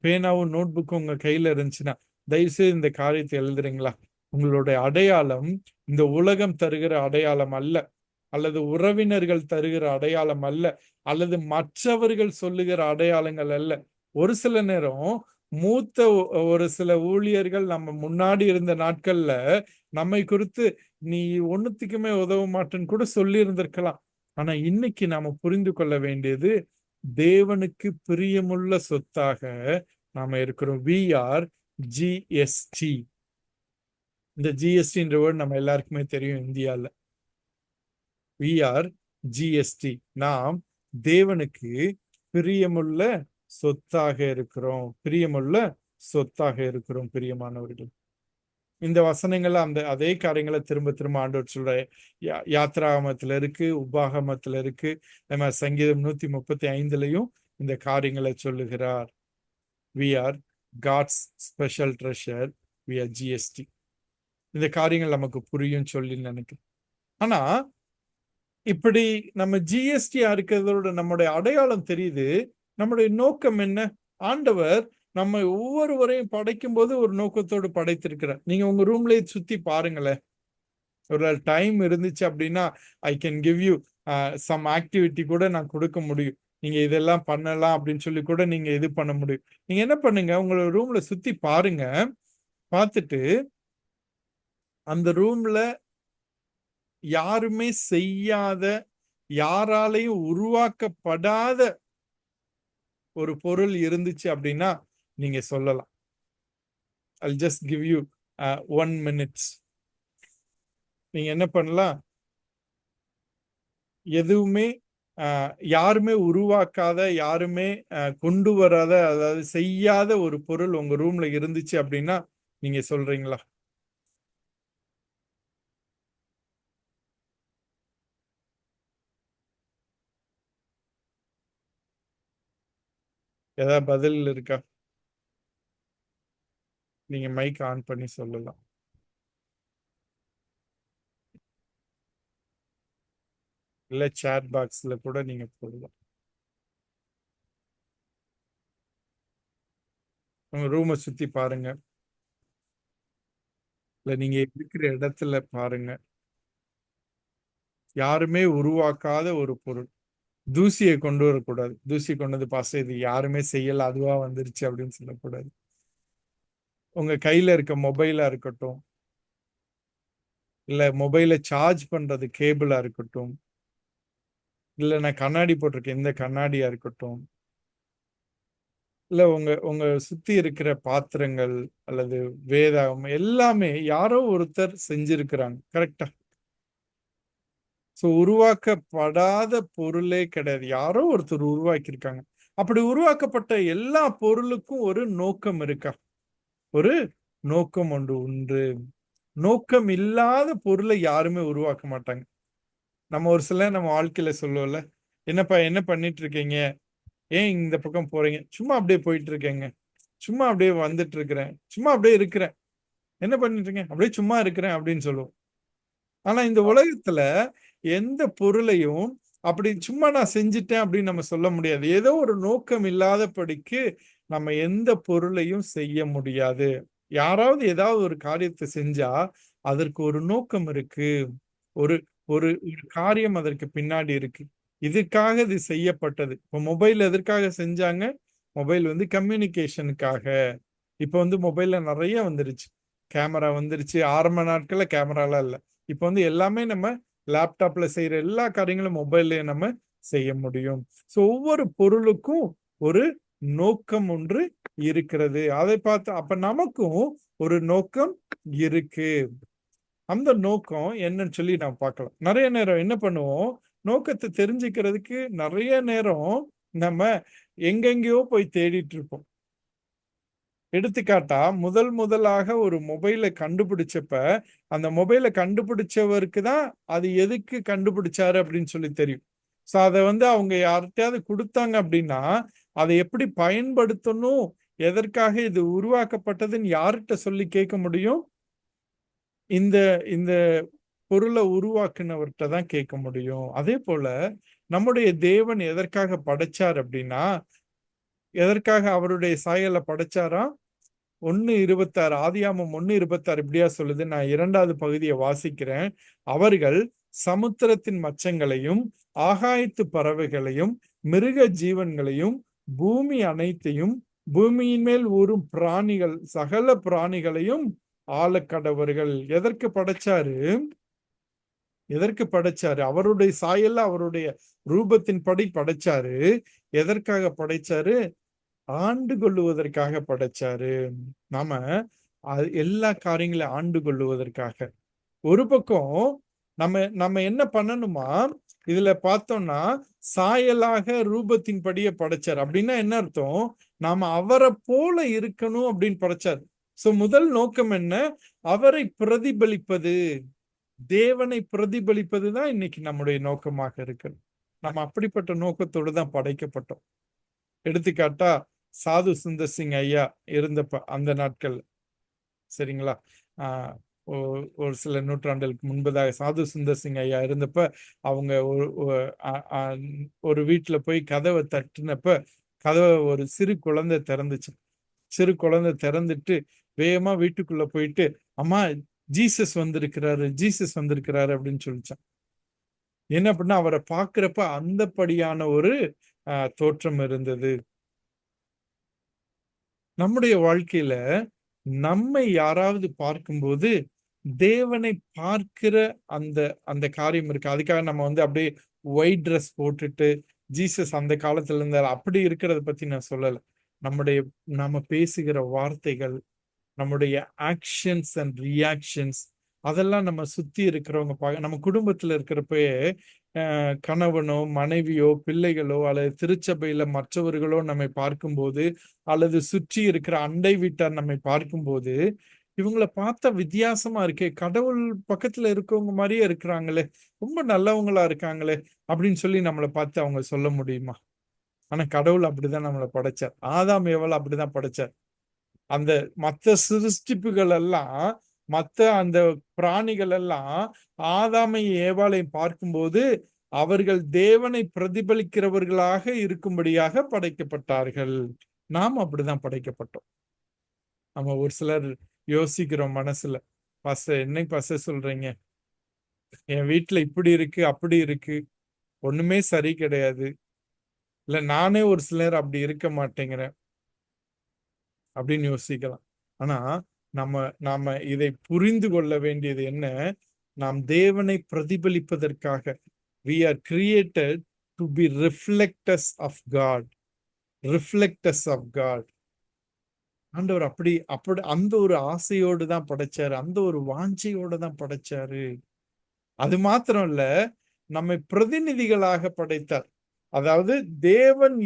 பேனாவும் நோட் புக்கும் உங்க கையில இருந்துச்சுன்னா, தயவுசெய்து இந்த காரியத்தை எழுதுறீங்களா? உங்களுடைய அடையாளம் இந்த உலகம் தருகிற அடையாளம் அல்ல, அல்லது உறவினர்கள் தருகிற அடையாளம் அல்ல, அல்லது மற்றவர்கள் சொல்லுகிற அடையாளங்கள் அல்ல. ஒரு சில நேரம் மூத்த ஒரு சில ஊழியர்கள் நம்ம முன்னாடி இருந்த நாட்கள்ல நம்மை குறித்து நீ ஒண்ணுத்துக்குமே உதவ மாட்டேன்னு கூட சொல்லி இருந்திருக்கலாம். ஆனா இன்னைக்கு நாம புரிந்து கொள்ள வேண்டியது, தேவனுக்கு பிரியமுள்ள சொத்தாக நாம இருக்கிறோம். We are GST. இந்த ஜிஎஸ்டின்ற வேர்ட் நம்ம எல்லாருக்குமே தெரியும் இந்தியால. We are GST. நாம் தேவனுக்கு பிரியமுள்ள சொத்தாக இருக்கிறோம், பிரியமுள்ள சொத்தாக இருக்கிறோம் பிரியமானவர்கள். இந்த வசனங்கள்ல அதே காரியங்களை திரும்ப திரும்ப ஆண்டவர் சொல்ற. யாத்ராகமத்துல இருக்கு, உபாகமத்துல இருக்கு, நம்ம சங்கீதம் 135லயும் இந்த காரியங்களை சொல்லுகிறார். We are God's special treasure, we are GST. இந்த காரியங்கள் நமக்கு புரியும் சொல்லி நினைக்கிறேன். ஆனா இப்படி நம்ம ஜிஎஸ்டியா இருக்கிறதோட நம்முடைய அடையாளம் தெரியுது. நம்முடைய நோக்கம் என்ன? ஆண்டவர் நம்ம ஒவ்வொருவரையும் படைக்கும் போது ஒரு நோக்கத்தோடு படைத்திருக்கிறார். நீங்க உங்க ரூம்லயே சுத்தி பாருங்களேன். ஒரு டைம் இருந்துச்சு அப்படின்னா I can give you some activity கூட நான் கொடுக்க முடியும். நீங்க இதெல்லாம் பண்ணலாம் அப்படின்னு சொல்லி கூட நீங்க இது பண்ண முடியும். நீங்க என்ன பண்ணுங்க, உங்களோட ரூம்ல சுத்தி பாருங்க. பார்த்துட்டு அந்த ரூம்ல யாருமே செய்யாத, யாராலையும் உருவாக்கப்படாத ஒரு பொருள் இருந்துச்சு அப்படின்னா நீங்க சொல்லலாம். I'll just give you 1 minute. நீங்க என்ன பண்ணலாம், எதுவுமே யாருமே உருவாக்காத, யாருமே கொண்டு வராத, அதாவது செய்யாத ஒரு பொருள் உங்க ரூம்ல இருந்துச்சு அப்படின்னா நீங்க சொல்றீங்களா? ஏதாவது பதில் இருக்கா? நீங்க மைக் ஆன் பண்ணி சொல்லலாம். இல்ல சேட் பாக்ஸ்ல கூட நீங்க போடலாம். உங்க ரூமை சுத்தி பாருங்க. இல்ல நீங்க இருக்கிற இடத்துல பாருங்க. யாருமே உருவாக்காத ஒரு பொருள். தூசியை கொண்டு வரக்கூடாது. தூசி கொண்டு வந்து பாச இது யாருமே செய்யல அதுவா வந்துருச்சு அப்படின்னு சொல்லக்கூடாது. உங்க கையில இருக்க மொபைலா இருக்கட்டும், இல்ல மொபைலை சார்ஜ் பண்றது கேபிளா இருக்கட்டும், இல்ல நான் கண்ணாடி போட்டிருக்கேன் இந்த கண்ணாடியா இருக்கட்டும், இல்ல உங்க உங்க சுத்தி இருக்கிற பாத்திரங்கள் அல்லது வேதாகம் எல்லாமே யாரோ ஒருத்தர் செஞ்சிருக்கிறாங்க. கரெக்டா? சோ உருவாக்கப்படாத பொருளே கிடையாது. யாரோ ஒருத்தர் உருவாக்கியிருக்காங்க. அப்படி உருவாக்கப்பட்ட எல்லா பொருளுக்கும் ஒரு நோக்கம் இருக்கா? ஒரு நோக்கம் ஒன்று உண்டு. நோக்கம் இல்லாத பொருளை யாருமே உருவாக்க மாட்டாங்க. நம்ம ஒரு சில நம்ம வாழ்க்கையில சொல்லுவோம்ல, "என்னப்பா என்ன பண்ணிட்டு இருக்கீங்க? ஏன் இந்த பக்கம் போறீங்க?" "சும்மா அப்படியே போயிட்டு இருக்கேங்க. சும்மா அப்படியே வந்துட்டு இருக்கிறேன். சும்மா அப்படியே இருக்கிறேன்." "என்ன பண்ணிட்டு இருக்கீங்க?" "அப்படியே சும்மா இருக்கிறேன்." அப்படின்னு சொல்லுவோம். ஆனா இந்த உலகத்துல எந்த பொருளையும் அப்படி சும்மா நான் செஞ்சுட்டேன் அப்படின்னு நம்ம சொல்ல முடியாது. ஏதோ ஒரு நோக்கம் இல்லாதபடிக்கு நம்ம எந்த பொருளையும் செய்ய முடியாது. யாராவது ஏதாவது ஒரு காரியத்தை செஞ்சா அதற்கு ஒரு நோக்கம் இருக்கு. ஒரு ஒரு ஒரு காரியம் அதற்கு பின்னாடி இருக்கு. இதுக்காக இது செய்யப்பட்டது. இப்போ மொபைல் எதற்காக செஞ்சாங்க? மொபைல் வந்து கம்யூனிகேஷனுக்காக. இப்போ வந்து மொபைல்ல நெறைய வந்துருச்சு. கேமரா வந்துருச்சு. ஆரம்ப நாட்கள்ல கேமராலாம் இல்ல. இப்போ வந்து எல்லாமே நம்ம லேப்டாப்ல செய்ற எல்லா காரியங்களும் மொபைல்லயே நம்ம செய்ய முடியும். ஸோ ஒவ்வொரு பொருளுக்கும் ஒரு நோக்கம் ஒன்று இருக்கிறது. அதை பார்த்து அப்ப நமக்கும் ஒரு நோக்கம் இருக்கு. அந்த நோக்கம் என்னன்னு சொல்லி நான் பார்க்கலாம். நெறைய நேரம் என்ன பண்ணுவோம், நோக்கத்த தெரிஞ்சுக்கிறதுக்கு நெறைய நேரம் நம்ம எங்கெங்கேயோ போய் தேடிட்டு இருப்போம். எடுத்துக்காட்டா, முதல் முதலாக ஒரு மொபைல கண்டுபிடிச்சப்ப, அந்த மொபைல கண்டுபிடிச்சவருக்கு தான் அது எதுக்கு கண்டுபிடிச்சாரு அப்படின்னு சொல்லி தெரியும். ஸோ அத வந்து அவங்க யார்ட்டயாவது குடுத்தாங்க அப்படின்னா, அத எப்படி பயன்படுத்தணும், எதற்காக இது உருவாக்கப்பட்டதுன்னு யார்ட்ட சொல்லி கேட்க முடியும்? இந்த இந்த பொருள உருவாக்குனவர்ட்ட தான் கேட்க முடியும். அதேபோல நம்முடைய தேவன் எதற்காக படைச்சார் அப்படின்னா, எதற்காக அவருடைய சாயல்ல படைச்சாராம்? 1:26 ஆதியாகமம் 1:26 இப்படியா சொல்லுது. நான் 2வது பகுதியை வாசிக்கிறேன். அவர்கள் சமுத்திரத்தின் மச்சங்களையும், ஆகாயத்து பறவைகளையும், மிருக ஜீவன்களையும், பூமி அனைத்தையும், பூமியின் மேல் ஊரும் பிராணிகள், சகல பிராணிகளையும் ஆளக்கடவர்கள். எதற்கு படைச்சாரு? எதற்கு படைச்சாரு? அவருடைய சாயல்ல அவருடைய ரூபத்தின்படி படைச்சாரு. எதற்காக படைச்சாரு? ஆண்டு கொள்ளுவதற்காக படைச்சாரு. நாம எல்லா காரியங்களையும் ஆண்டு கொள்ளுவதற்காக. ஒரு பக்கம் நம்ம நம்ம என்ன பண்ணணுமா, இதுல பார்த்தோம்னா, சாயலாக ரூபத்தின்படியே படைச்சார். அப்படின்னா என்ன அர்த்தம்? நாம அவரைப் போல இருக்கணும் அப்படின்னு படைச்சார். சோ முதல் நோக்கம் என்ன? அவரை பிரதிபலிப்பது. தேவனை பிரதிபலிப்பது தான் இன்னைக்கு நம்முடைய நோக்கமாக இருக்கு. நம்ம அப்படிப்பட்ட நோக்கத்தோடு தான் படைக்கப்பட்டோம். எடுத்துக்காட்டா, சாது சுந்தர் சிங் ஐயா இருந்தப்ப அந்த நாட்கள்ல. சரிங்களா? ஆ ஒ ஒரு சில நூற்றாண்டுகளுக்கு முன்பதாக சாது சுந்தர் சிங் ஐயா இருந்தப்ப, அவங்க ஒரு ஒ அ அ ஒரு வீட்ல போய் கதவ தட்டுனப்ப, கதவ ஒரு சிறு குழந்தை திறந்துச்சு. சிறு குழந்தை திறந்துட்டு, வேகமா வீட்டுக்குள்ள போயிட்டு, "அம்மா ஜீசஸ் வந்திருக்கிறாரு, ஜீசஸ் வந்திருக்கிறாரு" அப்படின்னு சொல்லிச்சாம். என்ன அப்படின்னா, அவர பார்க்கிறப்ப அந்தப்படியான ஒரு தோற்றம் இருந்தது. நம்முடைய வாழ்க்கையில நம்மை யாராவது பார்க்கும்போது, தேவனை பார்க்கிற அந்த அந்த காரியம் இருக்கு. அதுக்காக நம்ம வந்து அப்படியே ஒயிட் ட்ரெஸ் போட்டுட்டு, ஜீசஸ் அந்த காலத்துல இருந்தாரு. அப்படி இருக்கிறத பத்தி நான் சொல்லல. நம்முடைய நாம பேசுகிற வார்த்தைகள், நம்முடைய ஆக்ஷன்ஸ் அண்ட் ரியாக்ஷன்ஸ் அதெல்லாம் நம்ம சுத்தி இருக்கிறவங்க நம்ம குடும்பத்துல இருக்கிறப்பயே கணவனோ, மனைவியோ, பிள்ளைகளோ அல்லது திருச்சபையில மற்றவர்களோ நம்மை பார்க்கும்போது, அல்லது சுற்றி இருக்கிற அண்டை வீட்டார் நம்மை பார்க்கும்போது, இவங்கள பார்த்தா வித்தியாசமா இருக்கே! கடவுள் பக்கத்துல இருக்கவங்க மாரியே இருக்கிறாங்களே! ரொம்ப நல்லவங்களா இருக்காங்களே! அப்படின்னு சொல்லி நம்மள பார்த்து அவங்க சொல்ல முடியுமா? ஆனா கடவுள் அப்படிதான் நம்மள படைச்சார். ஆதாம், ஏவாள அப்படிதான் படைச்சார். அந்த மற்ற சிருஷ்டிப்புகள் எல்லாம், மற்ற அந்த பிராணிகள் எல்லாம் ஆதாமை ஏவாளை பார்க்கும்போது அவர்கள் தேவனை பிரதிபலிக்கிறவர்களாக இருக்கும்படியாக படைக்கப்பட்டார்கள். நாம் அப்படிதான் படைக்கப்பட்டோம். நம்ம ஒரு சிலர் யோசிக்கிறோம் மனசுல, பாஸ்டர் என்னைக்கு பாஸ்டர் சொல்றீங்க, என் வீட்டுல இப்படி இருக்கு அப்படி இருக்கு, ஒண்ணுமே சரி கிடையாது, இல்ல நானே ஒரு சிலர் அப்படி இருக்க மாட்டேங்கிறேன் அப்படின்னு யோசிக்கலாம். ஆனா நம்ம நாம இதை புரிந்து கொள்ள வேண்டியது என்ன, நாம் தேவனை பிரதிபலிப்பதற்காக we are created to be reflectors of God. reflectors of God. ஆண்டவர் அப்படி அப்படி அந்த ஒரு ஆசையோடு தான் படைச்சாரு, அந்த ஒரு வாஞ்சையோடு தான் படைச்சாரு. அது மாத்திரம் இல்ல, நம்மை பிரதிநிதிகளாக படைத்தார். அதாவது தேவன்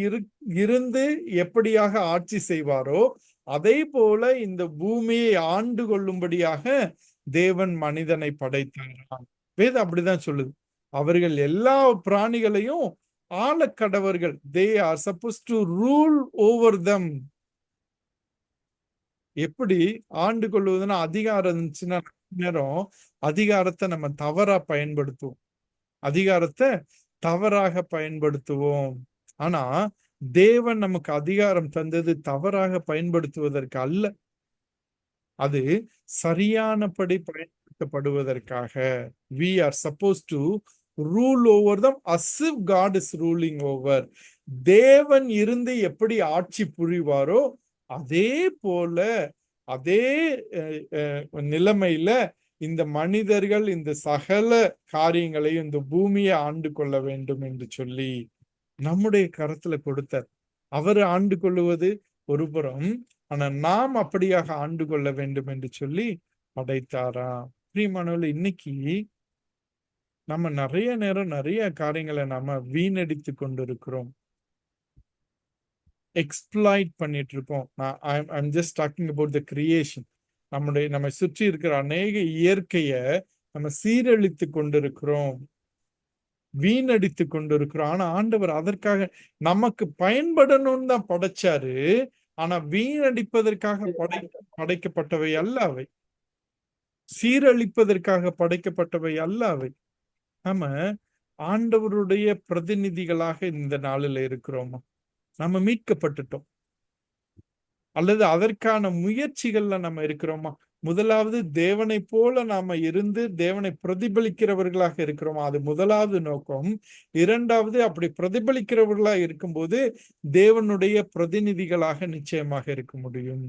இருந்து எப்படியாக ஆட்சி செய்வாரோ அதே போல இந்த பூமியை ஆண்டு கொள்ளும்படியாக தேவன் மனிதனை படைத்தாராம். வேதம் அப்படிதான் சொல்லுது. அவர்கள் எல்லா பிராணிகளையும் ஆளக்கடவர்கள். they are supposed to rule over them. எப்படி ஆண்டு கொள்வதுன்னா, அதிகாரம் இருந்துச்சுன்னா நேரம் அதிகாரத்தை நம்ம தவறா பயன்படுத்துவோம், அதிகாரத்தை தவறாக பயன்படுத்துவோம். ஆனா தேவன் நமக்கு அதிகாரம் தந்தது தவறாக பயன்படுத்துவதற்கு அல்ல, அது சரியானபடி பயன்படுத்தப்படுவதற்காக. we are supposed to rule over them as if God is ruling over. தேவன் இருந்து எப்படி ஆட்சி புரிவாரோ அதே போல அதே நிலைமையில இந்த மனிதர்கள் இந்த சகல காரியங்களையும் இந்த பூமியை ஆண்டு கொள்ள வேண்டும் என்று சொல்லி நம்முடைய கரத்துல கொடுத்தார். அவர் ஆண்டு கொள்ளுவது ஒரு புறம், ஆனா நாம் அப்படியாக ஆண்டு கொள்ள வேண்டும் என்று சொல்லி படைத்தாரா. பிரியமானவர்களே, இன்னைக்கு நம்ம நிறைய நேரம் நிறைய காரியங்களை நாம வீணடித்து கொண்டிருக்கிறோம், எக்ஸ்ப்ளாய்ட் பண்ணிட்டு இருக்கோம். I'm just talking about the creation. நம்மை சுற்றி இருக்கிற அநேக இயற்கைய நம்ம சீரழித்து கொண்டிருக்கிறோம், வீணடித்து கொண்டிருக்கிறோம். ஆனா ஆண்டவர் அதற்காக நமக்கு பயன்படணும்னு தான் படைச்சாரு. ஆனா வீணடிப்பதற்காக படைக்கப்பட்டவை அல்ல அவை, சீரழிப்பதற்காக படைக்கப்பட்டவை அல்ல அவை. நம்ம ஆண்டவருடைய பிரதிநிதிகளாக இந்த நாளில் இருக்கிறோமா? நம்ம மீட்கப்பட்டுட்டோம் அல்லது அதற்கான முயற்சிகள்ல நம்ம இருக்கிறோமா? முதலாவது தேவனை போல நாம இருந்து தேவனை பிரதிபலிக்கிறவர்களாக இருக்கிறோமா? அது முதலாவது நோக்கம். இரண்டாவது, அப்படி பிரதிபலிக்கிறவர்களா இருக்கும்போது தேவனுடைய பிரதிநிதிகளாக நிச்சயமாக இருக்க முடியும்.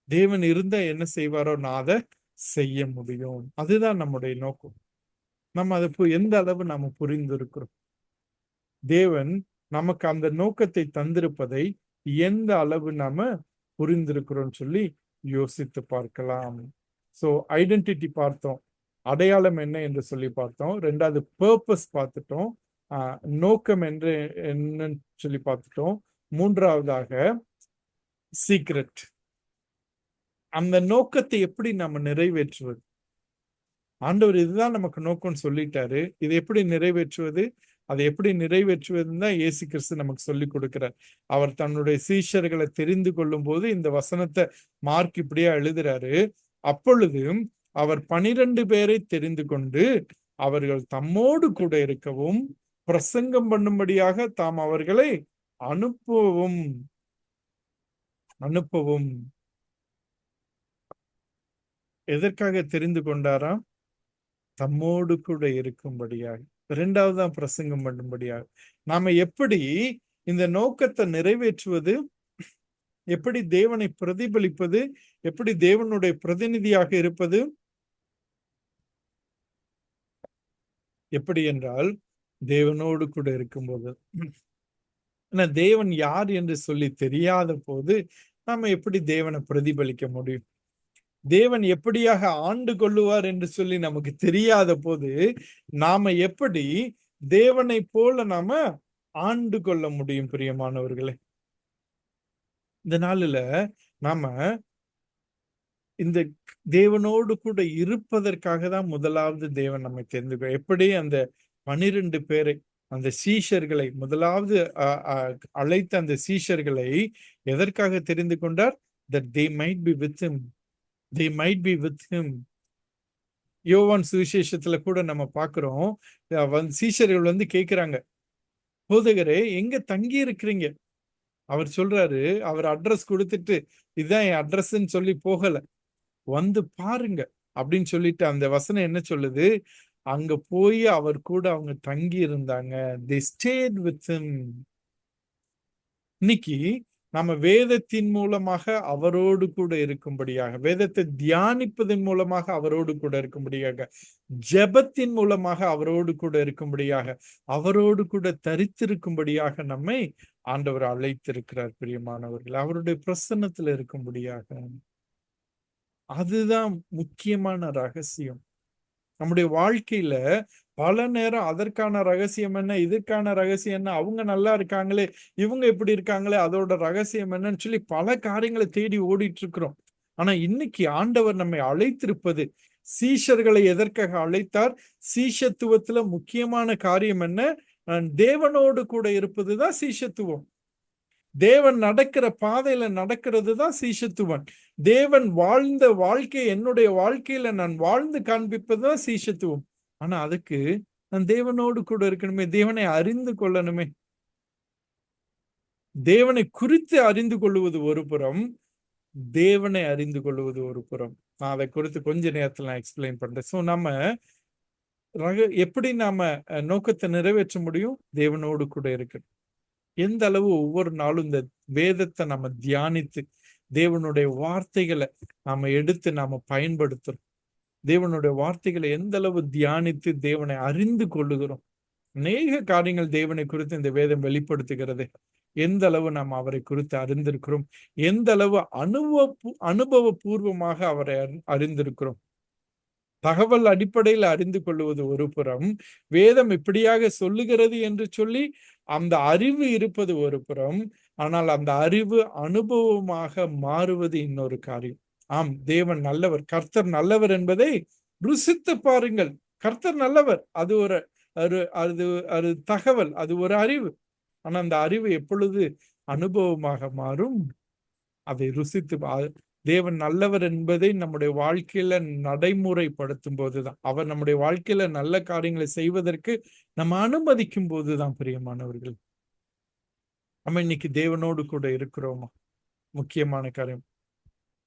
தேவன் இருந்தா என்ன செய்வாரோ நான் அதை செய்ய முடியும். அதுதான் நம்முடைய நோக்கம். நம்ம அதை எந்த அளவு நாம புரிந்து இருக்கிறோம், தேவன் நமக்கு அந்த நோக்கத்தை தந்திருப்பதை எந்த அளவு நாம புரிந்திருக்கிறோம் சொல்லி யோசித்து பார்க்கலாம். சோ ஐடென்டிட்டி பார்த்தோம், அடையாளம் என்ன என்று சொல்லி பார்த்தோம். ரெண்டாவது பர்பஸ் பார்த்துட்டோம், நோக்கம் என்று என்னன்னு சொல்லி பார்த்துட்டோம். மூன்றாவதாக சீக்ரெட், அந்த நோக்கத்தை எப்படி நம்ம நிறைவேற்றுவது. ஆண்டவர் இதுதான் நமக்கு நோக்கம்னு சொல்லிட்டாரு, இதை எப்படி நிறைவேற்றுவது, அதை எப்படி நிறைவேற்றுவதுன்னு தான் இயேசு கிறிஸ்து நமக்கு சொல்லி கொடுக்கிறார். அவர் தன்னுடைய சீஷர்களை தெரிந்து கொள்ளும் போது இந்த வசனத்தை மார்க் இப்படியா எழுதுறாரு. அப்பொழுது அவர் 12 பேரை தெரிந்து கொண்டு அவர்கள் தம்மோடு கூட இருக்கவும் பிரசங்கம் பண்ணும்படியாக தாம் அவர்களை அனுப்பவும். எதற்காக தெரிந்து கொண்டாராம்? தம்மோடு கூட இருக்கும்படியாக. இரண்டாவது தான் பிரசங்கம் பண்ணும்படியாக. நாம எப்படி இந்த நோக்கத்தை நிறைவேற்றுவது, எப்படி தேவனை பிரதிபலிப்பது, எப்படி தேவனுடைய பிரதிநிதியாக இருப்பது? எப்படி என்றால் தேவனோடு கூட இருக்கும்போது. தேவன் யார் என்று சொல்லி தெரியாத போது நாம எப்படி தேவனை பிரதிபலிக்க முடியும்? தேவன் எப்படியாக ஆண்டு கொள்ளுவார் என்று சொல்லி நமக்கு தெரியாத போது நாம எப்படி தேவனை போல நாம ஆண்டு கொள்ள முடியும்? பிரியமானவர்களே, இந்த நாளில நாம இந்த தேவனோடு கூட இருப்பதற்காக தான் முதலாவது தேவன் நம்மை தெரிந்து, எப்படி அந்த 12 பேரை, அந்த சீஷர்களை, முதலாவது அழைத்த அந்த சீஷர்களை எதற்காக தெரிந்து கொண்டார்? that they might be with him. They might be with him. யோவான் சுவிசேஷத்துல கூட நம்ம பார்க்கிறோம், சீஷர்கள் வந்து கேட்கிறாங்க, போதகரே எங்க தங்கி இருக்கிறீங்க? அவர் சொல்றாரு, அவர் அட்ரஸ் கொடுத்துட்டு இதுதான் என் அட்ரஸ்ன்னு சொல்லி போகல, வந்து பாருங்க அப்படின்னு சொல்லிட்டு அந்த வசனம் என்ன சொல்லுது, அங்க போய் அவர் கூட அவங்க தங்கி இருந்தாங்க. they stayed with him. இன்னைக்கு நம்ம வேதத்தின் மூலமாக அவரோடு கூட இருக்கும்படியாக, வேதத்தை தியானிப்பதன் மூலமாக அவரோடு கூட இருக்கும்படியாக, ஜெபத்தின் மூலமாக அவரோடு கூட இருக்கும்படியாக, அவரோடு கூட தரித்திருக்கும்படியாக நம்மை ஆண்டவர் அழைத்திருக்கிறார் பிரியமானவர்கள். அவருடைய பிரசன்னத்துல இருக்கும்படியாக. அதுதான் முக்கியமான ரகசியம். நம்முடைய வாழ்க்கையில பல நேரம் அதற்கான ரகசியம் என்ன, இதற்கான ரகசியம் என்ன, அவங்க நல்லா இருக்காங்களே, இவங்க எப்படி இருக்காங்களே, அதோட ரகசியம் என்னன்னு சொல்லி பல காரியங்களை தேடி ஓடிட்டு இருக்கிறோம். ஆனா இன்னைக்கு ஆண்டவர் நம்மை அழைத்திருப்பது, சீஷர்களை எதற்காக அழைத்தார்? சீஷத்துவத்துல முக்கியமான காரியம் என்ன? தேவனோடு கூட இருப்பதுதான் சீஷத்துவம். தேவன் நடக்கிற பாதையில நடக்கிறது தான் சீஷத்துவம். தேவன் வாழ்ந்த வாழ்க்கை என்னுடைய வாழ்க்கையில நான் வாழ்ந்து காண்பிப்பதுதான் சீஷத்துவம். ஆனா அதுக்கு நான் தேவனோடு கூட இருக்கணுமே, தேவனை அறிந்து கொள்ளணுமே. தேவனை குறித்து அறிந்து கொள்வது ஒரு புறம், தேவனை அறிந்து கொள்வது ஒரு புறம். நான் அதை குறித்து கொஞ்ச நேரத்துல நான் எக்ஸ்பிளைன் பண்றேன். சோ நம்ம எப்படி நாம நோக்கத்தை நிறைவேற்ற முடியும்? தேவனோடு கூட இருக்கு. எந்த அளவு ஒவ்வொரு நாளும் இந்த வேதத்தை நம்ம தியானித்து தேவனுடைய வார்த்தைகளை நாம எடுத்து நாம பயன்படுத்துறோம். தேவனுடைய வார்த்தைகளை எந்த அளவு தியானித்து தேவனை அறிந்து கொள்ளுகிறோம். அநேக காரியங்கள் தேவனை குறித்து இந்த வேதம் வெளிப்படுத்துகிறது. எந்த அளவு நாம் அவரை குறித்து அறிந்திருக்கிறோம், எந்த அளவு அனுபவபூர்வமாக அவரை அறிந்திருக்கிறோம். தகவல் அடிப்படையில் அறிந்து கொள்வது ஒரு புறம், வேதம் இப்படியாக சொல்லுகிறது என்று சொல்லி அந்த அறிவு இருப்பது ஒரு புறம், ஆனால் அந்த அறிவு அனுபவமாக மாறுவது இன்னொரு காரியம். ஆம், தேவன் நல்லவர், கர்த்தர் நல்லவர் என்பதை ருசித்து பாருங்கள். கர்த்தர் நல்லவர், அது ஒரு அது தகவல், அது ஒரு அறிவு. ஆனா அந்த அறிவு எப்பொழுது அனுபவமாக மாறும்? அதை ருசித்து தேவன் நல்லவர் என்பதை நம்முடைய வாழ்க்கையில நடைமுறைப்படுத்தும் போதுதான், அவர் நம்முடைய வாழ்க்கையில நல்ல காரியங்களை செய்வதற்கு நம்ம அனுமதிக்கும் போதுதான் பிரியமானவர்கள். நம்ம இன்னைக்கு தேவனோடு கூட இருக்கிறோமா? முக்கியமான காரியம்.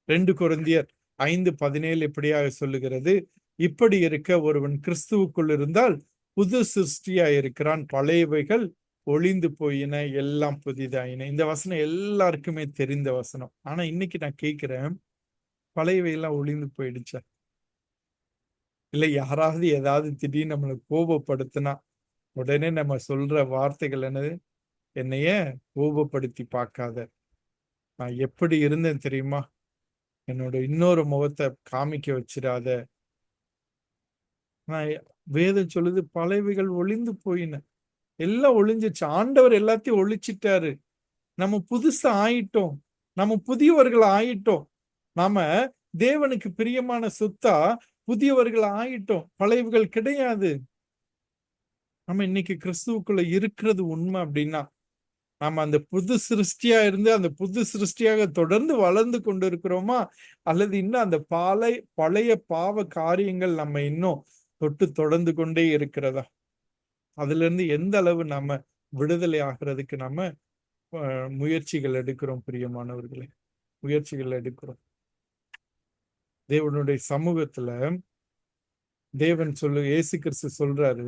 2 கொரிந்தியர் 5:17 இப்படியாக சொல்லுகிறது, இப்படி இருக்க ஒருவன் கிறிஸ்துவுக்குள் இருந்தால் புது சிருஷ்டியா இருக்கிறான், பழையவைகள் ஒளிந்து போயின, எல்லாம் புதிதாயின. இந்த வசனம் எல்லாருக்குமே தெரிந்த வசனம். ஆனா இன்னைக்கு நான் கேட்கிறேன், பழையவையெல்லாம் ஒளிந்து போயிடுச்சா? இல்ல யாராவது ஏதாவது திடீர்னு நம்மளை கோபப்படுத்தினா உடனே நம்ம சொல்ற வார்த்தைகள் என்னது? என்னைய கோபப்படுத்தி பார்க்காத, நான் எப்படி இருந்தேன் தெரியுமா, என்னோட இன்னொரு முகத்தை காமிக்க வச்சிடாத. நான் வேதம் சொல்லுது பழையவைகள் ஒளிந்து போயின, எல்லாம் ஒளிஞ்சிச்சு. ஆண்டவர் எல்லாத்தையும் ஒழிச்சிட்டாரு. நம்ம புதுசா ஆயிட்டோம், நம்ம புதியவர்கள் ஆயிட்டோம். நாம தேவனுக்கு பிரியமான சொத்தா புதியவர்கள் ஆயிட்டோம். பழையவைகள் கிடையாது. நம்ம இன்னைக்கு கிறிஸ்துவுக்குள்ள இருக்கிறது உண்மை அப்படின்னா, நாம அந்த புது சிருஷ்டியா இருந்து அந்த புது சிருஷ்டியாக தொடர்ந்து வளர்ந்து கொண்டு இருக்கிறோமா, அல்லது இன்னும் அந்த பழைய பாவ காரியங்கள் நம்ம இன்னும் தொட்டு தொடர்ந்து கொண்டே இருக்கிறதா? அதுல இருந்து எந்த அளவு நம்ம விடுதலை ஆகிறதுக்கு நம்ம முயற்சிகள் எடுக்கிறோம் பிரியமானவர்களே, முயற்சிகள் எடுக்கிறோம். தேவனுடைய சமூகத்துல தேவன் இயேசு கிறிஸ்து சொல்றாரு,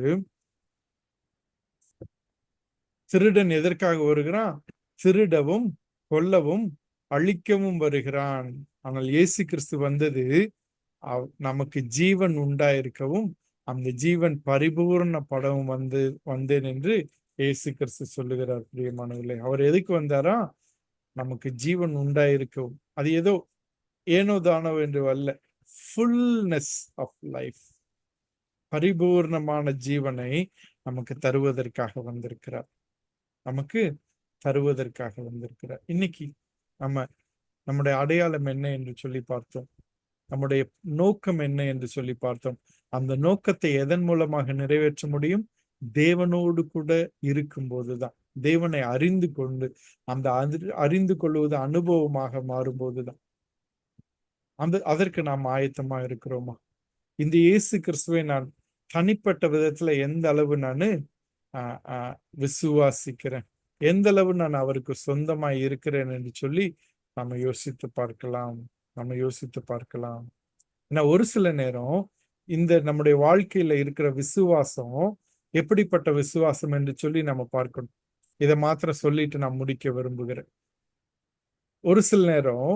திருடன் எதற்காக வருகிறான்? திருடவும் கொல்லவும் அழிக்கவும் வருகிறான். ஆனால் இயேசு கிறிஸ்து வந்தது நமக்கு ஜீவன் உண்டாயிருக்கவும் அந்த ஜீவன் பரிபூர்ணப்படவும் வந்தேன் என்று இயேசு கிறிஸ்து சொல்லுகிறார் பிரியமானவர்களே. அவர் எதுக்கு வந்தாரா? நமக்கு ஜீவன் உண்டாயிருக்கவும். அது ஏனோ தானோ என்று அல்ல, ஃபுல்னஸ் ஆஃப் லைஃப், பரிபூர்ணமான ஜீவனை நமக்கு தருவதற்காக வந்திருக்கிறார். நமக்கு தருவதற்காக வந்திருக்கிறார். இன்னைக்கு நம்முடைய அடையாளம் என்ன என்று சொல்லி பார்த்தோம், நம்முடைய நோக்கம் என்ன என்று சொல்லி பார்த்தோம். அந்த நோக்கத்தை எதன் மூலமாக நிறைவேற்ற முடியும்? தேவனோடு கூட இருக்கும் போதுதான், தேவனை அறிந்து கொண்டு அந்த அறிந்து கொள்வது அனுபவமாக மாறும்போதுதான் அதற்கு நாம் ஆயத்தமா இருக்கிறோமா? இந்த இயேசு கிறிஸ்துவை நான் தனிப்பட்ட விதத்துல எந்த அளவு நான் விசுவாசிக்கிறேன், எந்த அளவு நான் அவருக்கு சொந்தமாய் இருக்கிறேன் என்று சொல்லி நம்ம யோசித்து பார்க்கலாம். ஏன்னா ஒரு சில நேரம் இந்த நம்முடைய வாழ்க்கையில இருக்கிற விசுவாசம் எப்படிப்பட்ட விசுவாசம் என்று சொல்லி நம்ம பார்க்கணும். இதை மாத்திரம் சொல்லிட்டு நான் முடிக்க விரும்புகிறேன். ஒரு சில நேரம்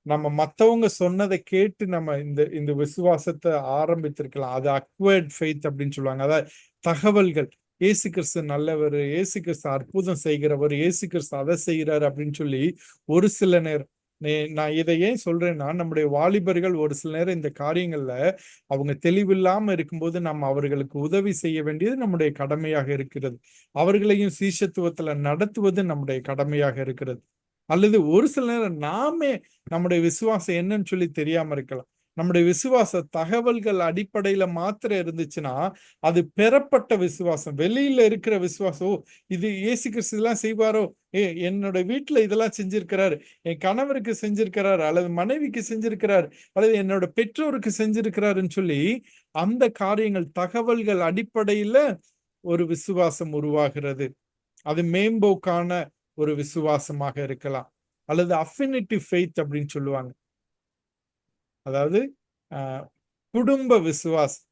நம்ம மத்தவங்க சொன்னதை கேட்டு நம்ம இந்த விசுவாசத்தை ஆரம்பித்திருக்கலாம். அது அக்வயர்ட் ஃபெய்த் அப்படின்னு சொல்லுவாங்க. அதாவது தகவல்கள், இயேசு கிறிஸ்து நல்லவர், இயேசு கிறிஸ்து அற்புதம் செய்கிறவர், இயேசு கிறிஸ்து அதை செய்கிறார் அப்படின்னு சொல்லி ஒரு சில நேரம் நான் இதை ஏன் சொல்றேன்னா, நம்முடைய வாலிபர்கள் ஒரு சில நேரம் இந்த காரியங்கள்ல அவங்க தெளிவில்லாம இருக்கும்போது நம்ம அவர்களுக்கு உதவி செய்ய வேண்டியது நம்முடைய கடமையாக இருக்கிறது. அவர்களையும் சீஷத்துவத்துல நடத்துவது நம்முடைய கடமையாக இருக்கிறது. அல்லது ஒரு சில நேரம் நாமே நம்முடைய விசுவாசம் என்னன்னு சொல்லி தெரியாம இருக்கலாம். நம்முடைய விசுவாச தகவல்கள் அடிப்படையில மாத்திரம் இருந்துச்சுன்னா அது பெறப்பட்ட விசுவாசம், வெளியில இருக்கிற விசுவாசம். இது இயேசு கிறிஸ்து இதெல்லாம் செய்வாரோ, என்னோட வீட்டுல இதெல்லாம் செஞ்சிருக்கிறாரு, என் கணவருக்கு செஞ்சிருக்கிறாரு, அல்லது மனைவிக்கு செஞ்சிருக்கிறாரு, அல்லது என்னோட பெற்றோருக்கு செஞ்சிருக்கிறாருன்னு சொல்லி அந்த காரியங்கள் தகவல்கள் அடிப்படையில ஒரு விசுவாசம் உருவாகிறது. அது மேம்போக்கான ஒரு விசுவாசமாக இருக்கலாம், அல்லது அஃபினிட்டி ஃபெய்த் அப்படின்னு சொல்லுவாங்க. அதாவது குடும்ப விசுவாசம்.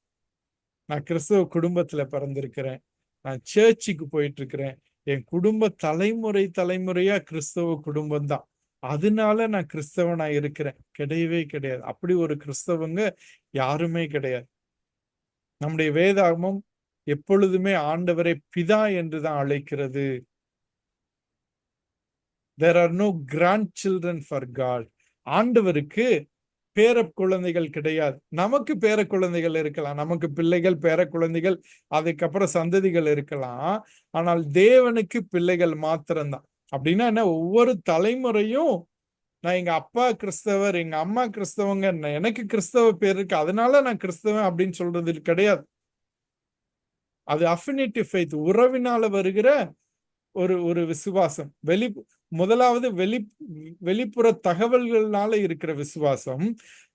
நான் கிறிஸ்தவ குடும்பத்துல பிறந்திருக்கிறேன், நான் சர்ச்சுக்கு போயிட்டு இருக்கிறேன், என் குடும்ப தலைமுறையா கிறிஸ்தவ குடும்பம் தான், அதனால நான் கிறிஸ்தவனா இருக்கிறேன். கிடையவே கிடையாது. அப்படி ஒரு கிறிஸ்தவங்க யாருமே கிடையாது. நம்முடைய வேதாகமம் எப்பொழுதுமே ஆண்டவரை பிதா என்றுதான் அழைக்கிறது. There are no grandchildren for God. ஆண்டவருக்கு பேர குழந்தைகள் கிடையாது. நமக்கு பேர குழந்தைகள் இருக்கலாம், நமக்கு பிள்ளைகள், பேர குழந்தைகள், அதுக்கப்புறம் சந்ததிகள் இருக்கலாம். ஆனால் தேவனுக்கு பிள்ளைகள் மாத்திரம்தான். அப்படின்னா என்ன? ஒவ்வொரு தலைமுறையும் நான் எங்க அப்பா கிறிஸ்தவர், எங்க அம்மா கிறிஸ்தவங்க, எனக்கு கிறிஸ்தவ பேர் இருக்கு, அதனால நான் கிறிஸ்தவன் அப்படின்னு சொல்றது கிடையாது. அது அஃபினிட்டி ஃபெய்த், உறவினால வருகிற ஒரு விசுவாசம். முதலாவது வெளிப்புற தகவல்கள்னால இருக்கிற விசுவாசம்,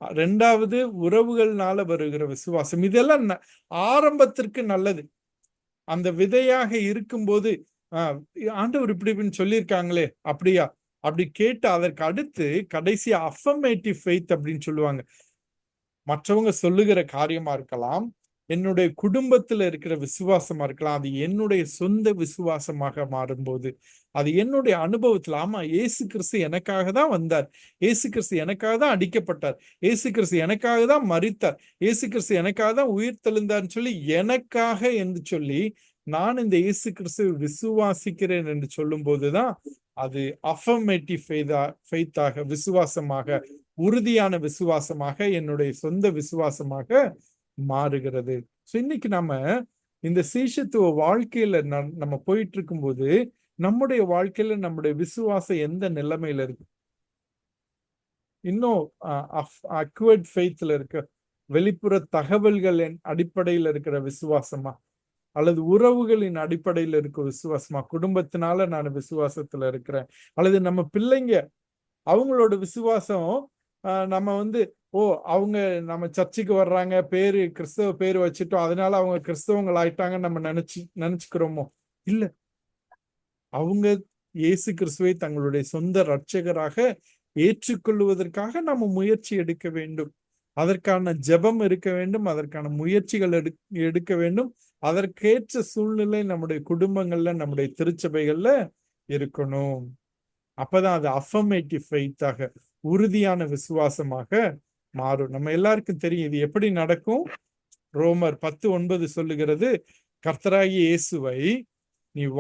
இரண்டாவது உறவுகள்னால வருகிற விசுவாசம். இதெல்லாம் ஆரம்பத்திற்கு நல்லது. அந்த விதையாக இருக்கும்போது ஆண்டவர் இப்படின்னு சொல்லியிருக்காங்களே, அப்படியா அப்படி கேட்டு அதற்கு அடுத்து கடைசி அஃபர்மேட்டிவ் ஃபெய்த் அப்படின்னு சொல்லுவாங்க. மற்றவங்க சொல்லுகிற காரியமா இருக்கலாம், என்னுடைய குடும்பத்துல இருக்கிற விசுவாசமா இருக்கலாம், அது என்னுடைய சொந்த விசுவாசமாக மாறும்போது, அது என்னுடைய அனுபவத்துல, ஆமா இயேசு கிறிஸ்து எனக்காக தான் வந்தார், இயேசு கிறிஸ்து எனக்காக தான் அடிக்கப்பட்டார், இயேசு கிறிஸ்து எனக்காக தான் மரித்தார், இயேசு கிறிஸ்து எனக்காக தான் உயிர் தெழுந்தார்னு சொல்லி, எனக்காக என்று சொல்லி நான் இந்த இயேசு கிறிஸ்துவை விசுவாசிக்கிறேன் என்று சொல்லும் போதுதான் அது அஃபர்மேட்டிவ் ஃபெய்த்தாக, விசுவாசமாக, உறுதியான விசுவாசமாக, என்னுடைய சொந்த விசுவாசமாக மாறுகிறது. இன்னைக்கு நம்ம இந்த சீஷத்துவ வாழ்க்கையில நம்ம போயிட்டு இருக்கும்போது நம்முடைய வாழ்க்கையில நம்முடைய விசுவாசம் எந்த நிலைமையில இருக்கு? இன்னும் அக்வர்ட் ஃபெய்த்ல இருக்க, வெளிப்புற தகவல்களின் அடிப்படையில் இருக்கிற விசுவாசமா, அல்லது உறவுகளின் அடிப்படையில் இருக்க விசுவாசமா? குடும்பத்தினால நான் விசுவாசத்துல இருக்கிறேன், அல்லது நம்ம பிள்ளைங்க அவங்களோட விசுவாசம் நம்ம அவங்க நம்ம சர்ச்சுக்கு வர்றாங்க, பேரு கிறிஸ்தவ பேரு வச்சுட்டோம், அதனால அவங்க கிறிஸ்தவங்கள் ஆயிட்டாங்கன்னு நம்ம நினைச்சுக்கிறோமோ? இல்ல, அவங்க இயேசு கிறிஸ்துவை தங்களுடைய சொந்த இரட்சகராக ஏற்றுக்கொள்வதற்காக நம்ம முயற்சி எடுக்க வேண்டும். அதற்கான ஜெபம் இருக்க வேண்டும், அதற்கான முயற்சிகள் எடுக்க வேண்டும். அதற்கேற்ற சூழ்நிலை நம்முடைய குடும்பங்கள்ல, நம்முடைய திருச்சபைகள்ல இருக்கணும். அப்பதான் அது அஃபர்மேட்டிவ் ஃபெய்த்தாக, உறுதியான விசுவாசமாக மாறும். நம்ம எல்லாருக்கும் தெரியும் இது எப்படி நடக்கும். ரோமர் 10:9 சொல்லுகிறது, கர்த்தராகிய இயேசுவை நீ உன்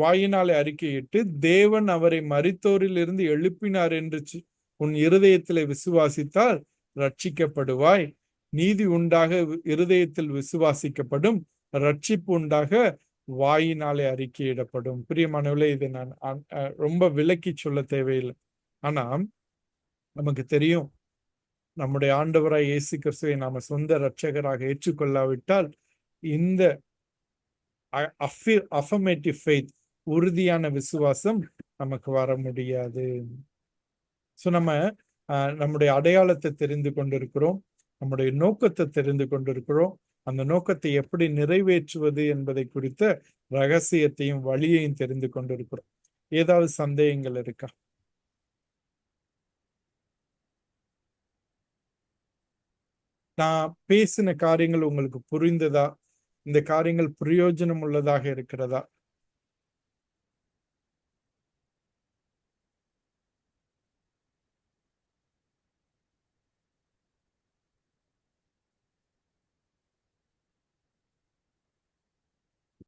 வாயினாலே அறிக்கையிட்டு தேவன் அவரை மரித்தோரில் இருந்து எழுப்பினார் என்று உன் இருதயத்திலே விசுவாசித்தால் ரட்சிக்கப்படுவாய். நீதி உண்டாக இருதயத்தில் விசுவாசிக்கப்படும், ரட்சிப்பு உண்டாக வாயினாலே அறிக்கையிடப்படும். பிரியமானவர்களே, இதை நான் ரொம்ப விளக்கி சொல்ல தேவையில்லை. ஆனா நமக்கு தெரியும், நம்முடைய ஆண்டவராய் இயேசு கிறிஸ்துவை நாம சொந்த இரட்சகராக ஏற்றுக்கொள்ளாவிட்டால் இந்த affirmative faith, உறுதியான விசுவாசம் நமக்கு வர முடியாது. ஸோ நம்ம நம்முடைய அடையாளத்தை தெரிந்து கொண்டிருக்கிறோம், நம்முடைய நோக்கத்தை தெரிந்து கொண்டிருக்கிறோம். அந்த நோக்கத்தை எப்படி நிறைவேற்றுவது என்பதை குறித்த ரகசியத்தையும் வழியையும் தெரிந்து கொண்டிருக்கிறோம். ஏதாவது சந்தேகங்கள் இருக்கா? நான் பேசின காரியங்கள் உங்களுக்கு புரிந்ததா? இந்த காரியங்கள் பிரயோஜனம் உள்ளதாக இருக்கிறதா?